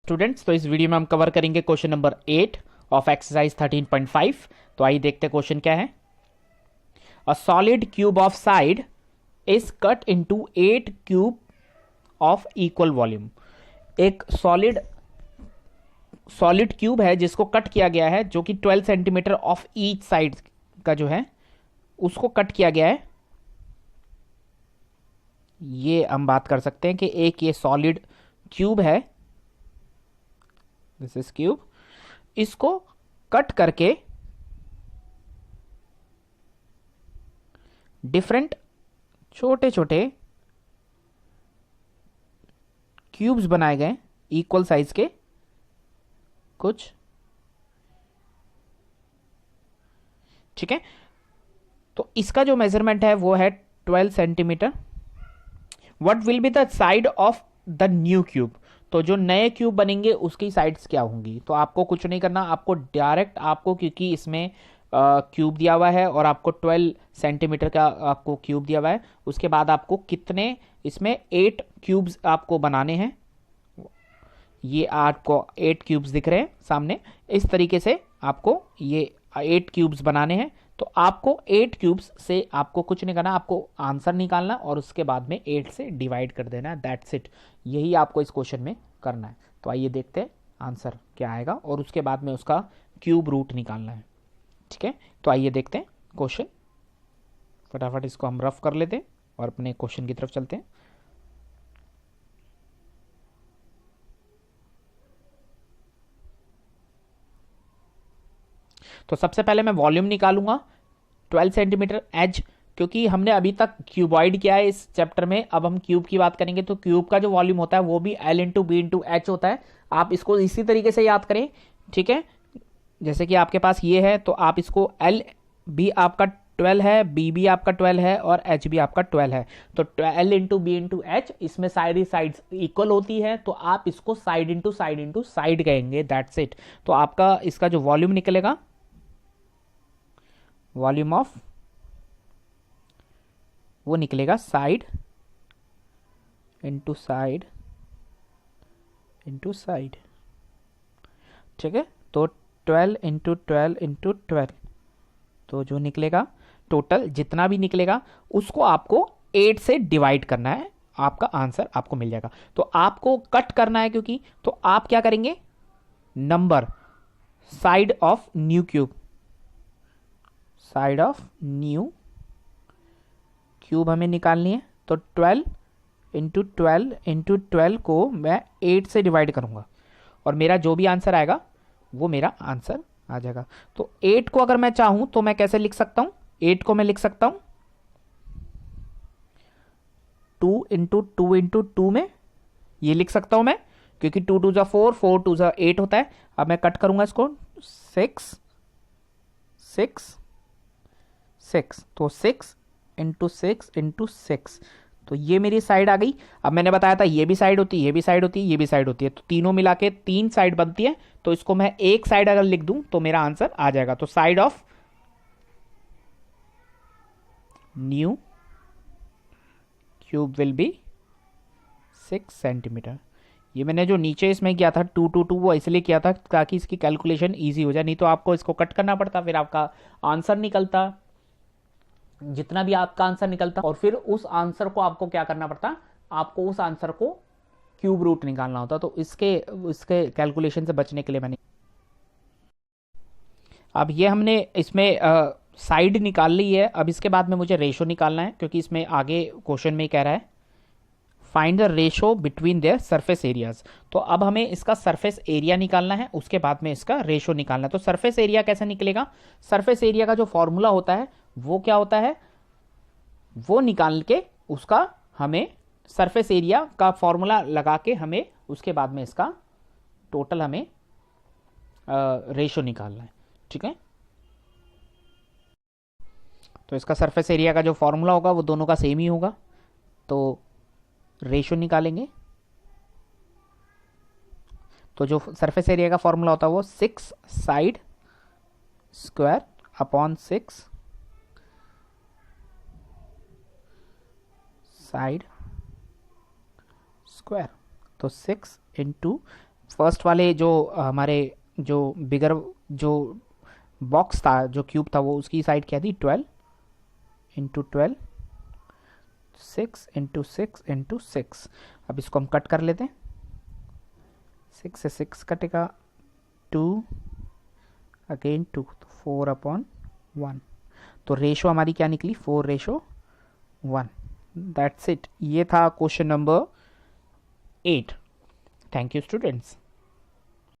Students, तो इस video में हम कवर करेंगे क्वेश्चन नंबर 8 ऑफ एक्सरसाइज 13.5। तो आइए देखते हैं क्वेश्चन क्या है। A solid cube of side is cut into 8 cube of equal volume. एक सॉलिड क्यूब है जिसको कट किया गया है, जो कि 12 सेंटीमीटर ऑफ ईच साइड का जो है उसको कट किया गया है। ये हम बात कर सकते हैं कि एक ये सॉलिड क्यूब है, दिस इज क्यूब, इसको कट करके डिफरेंट छोटे छोटे क्यूब्स बनाए गए इक्वल साइज के कुछ, ठीक है। तो इसका जो मेजरमेंट है वो है 12 centimetre. What will be the side of the new cube. तो जो नए क्यूब बनेंगे उसकी साइड्स क्या होंगी। तो आपको कुछ नहीं करना, आपको डायरेक्ट आपको, क्योंकि इसमें क्यूब दिया हुआ है और आपको 12 सेंटीमीटर का आपको क्यूब दिया हुआ है, उसके बाद आपको कितने इसमें 8 क्यूब्स आपको बनाने हैं। ये आपको 8 क्यूब्स दिख रहे हैं सामने, इस तरीके से आपको ये 8 क्यूब्स बनाने हैं। तो आपको 8 क्यूब्स से आपको कुछ नहीं करना, आपको आंसर निकालना और उसके बाद में 8 से डिवाइड कर देना है, दैट्स इट। यही आपको इस क्वेश्चन में करना है। तो आइए देखते हैं आंसर क्या आएगा और उसके बाद में उसका क्यूब रूट निकालना है, ठीक है। तो आइए देखते हैं क्वेश्चन, फटाफट इसको हम रफ कर लेते हैं और अपने क्वेश्चन की तरफ चलते हैं। तो सबसे पहले मैं वॉल्यूम निकालूंगा 12 सेंटीमीटर एज, क्योंकि हमने अभी तक क्यूबॉइड किया है इस चैप्टर में। अब हम क्यूब की बात करेंगे तो क्यूब का जो वॉल्यूम होता है वो भी L into B into H होता है। आप इसको इसी तरीके से याद करें, ठीक है। जैसे कि आपके पास ये है तो आप इसको L भी आपका 12 है, बी भी आपका 12 है और एच भी आपका 12 है। तो L into B into H, इसमें सारी साइड्स इक्वल होती है तो आप इसको साइड इंटू साइड कहेंगे, दैट्स इट। तो आपका इसका जो वॉल्यूम निकलेगा, वॉल्यूम ऑफ, वो निकलेगा side into side into side, ठीक है। तो 12 इंटू 12 इंटू 12, तो जो निकलेगा टोटल जितना भी निकलेगा उसको आपको 8 से डिवाइड करना है, आपका आंसर आपको मिल जाएगा। तो आपको कट करना है, क्योंकि तो आप क्या करेंगे, number side of new cube, side of new cube हमें निकालनी है। तो 12 इंटू 12 इंटू 12 को मैं 8 से डिवाइड करूंगा और मेरा जो भी आंसर आएगा वो मेरा आंसर आ जाएगा। तो 8 को अगर मैं चाहूं तो मैं कैसे लिख सकता हूं, 8 को मैं लिख सकता हूं 2 इंटू टू में, ये लिख सकता हूं मैं, क्योंकि 2 टू जा 4, 4 टू जा 8 होता है। अब मैं कट करूंगा इसको 6 6 6, तो 6 इंटू 6 इंटू 6, तो ये मेरी साइड आ गई। अब मैंने बताया था ये भी साइड होती है, ये भी साइड होती है, ये भी साइड होती है, तो तीनों मिला के 3 साइड बनती है। तो इसको मैं एक साइड अगर लिख दूं तो मेरा आंसर आ जाएगा। तो side of new cube will be 6 centimetre. ये मैंने जो नीचे इसमें किया था 2 वो इसलिए किया था ताकि इसकी कैलकुलेशन ईजी हो जाए, नहीं तो आपको इसको कट करना पड़ता, फिर आपका आंसर निकलता, जितना भी आपका आंसर निकलता, और फिर उस आंसर को आपको क्या करना पड़ता, आपको उस आंसर को क्यूब रूट निकालना होता। तो इसके इसके कैलकुलेशन से बचने के लिए मैंने, अब ये हमने इसमें साइड निकाल ली है। अब इसके बाद में मुझे रेशो निकालना है, क्योंकि इसमें आगे क्वेश्चन में कह रहा है find the ratio between their surface areas. तो अब हमें इसका सरफेस एरिया निकालना है, उसके बाद में इसका रेशो निकालना है। तो सरफेस एरिया कैसे निकलेगा, सरफेस एरिया का जो फॉर्मूला होता है वो क्या होता है, वो निकाल के उसका हमें सरफेस एरिया का फॉर्मूला लगा के हमें उसके बाद में इसका टोटल हमें रेशो निकालना है, ठीक है। तो इसका सरफेस एरिया का जो फॉर्मूला होगा वो दोनों का सेम ही होगा। तो रेशो निकालेंगे, तो जो सरफेस एरिया का फॉर्मूला होता है वो 6 side square upon 6 side square. तो 6 इंटू फर्स्ट वाले जो हमारे जो बिगर जो बॉक्स था, जो क्यूब था, वो उसकी साइड क्या थी, 12 × 12, 6 × 6 × 6। अब इसको हम कट कर लेते हैं, 6 से 6 कटेगा, 2 अगेन 2, 4/1। तो रेशो हमारी क्या निकली, 4:1। That's it. ये था question number 8। Thank you students.